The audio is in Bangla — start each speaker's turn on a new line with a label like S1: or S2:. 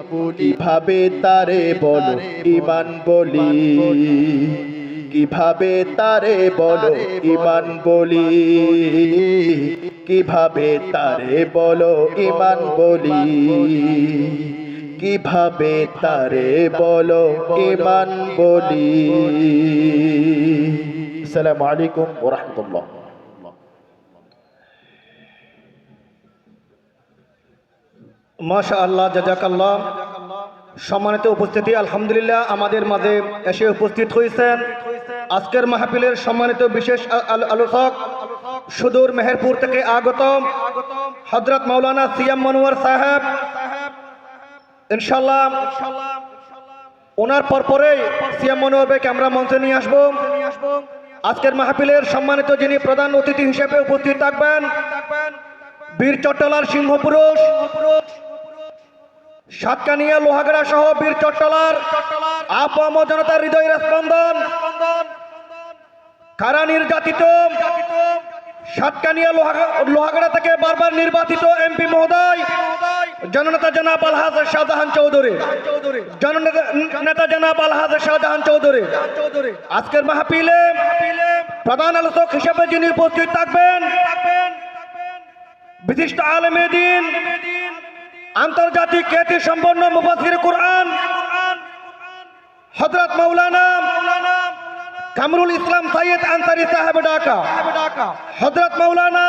S1: কিভাবে তারে বলো ঈমান বলি, কিভাবে তারে বলো ঈমান বলি, কিভাবে তারে বলো ঈমান বলি, কিভাবে তারে বলো ঈমান বলি। আসসালামু আলাইকুম ওয়া রাহমাতুল্লাহ।
S2: মাশাআল্লাহ, জাযাকাল্লাহ। সম্মানিত উপস্থিতি, আলহামদুলিল্লাহ আমাদের মাঝে এসে উপস্থিত হয়েছেন আজকের মাহফিলের সম্মানিত বিশেষ আলোচক, সুদূর মেহেরপুর থেকে আগত হযরত মাওলানা সিএম মনোয়ার সাহেব। ইনশাআল্লাহ ওনার পরপরেই সিএম মনোয়ার ভাইকে আমরা মঞ্চে নিয়ে আসবো। আজকের মাহফিলের সম্মানিত যিনি প্রধান অতিথি হিসেবে উপস্থিত থাকবেন, বীর চট্টলার সিংহপুরুষ, সাতকানিয়া লোহাগড়া সহ বীর চট্টলার আপাম জনতার হৃদয়ের স্পন্দন, কারা নির্যাতিত সাতকানিয়া লোহাগড়া থেকে বারবার নির্বাচিত এমপি মহোদয় জননেতা জনাব আলহাজ শাহজাহান চৌধুরী, জননেতা জনাব আলহাজ শাহজাহান চৌধুরী। আজকের মাহফিলে প্রধান আলোচক হিসেবে যিনি উপস্থিত থাকবেন, বিশিষ্ট আলেমে দ্বীন, আন্তর্জাতিক খ্যাতি সম্পন্ন মুফাসসির কুরআন হযরত মাওলানা কামরুল ইসলাম সৈয়দ আনসারী সাহেব ঢাকা, হযরত মাওলানা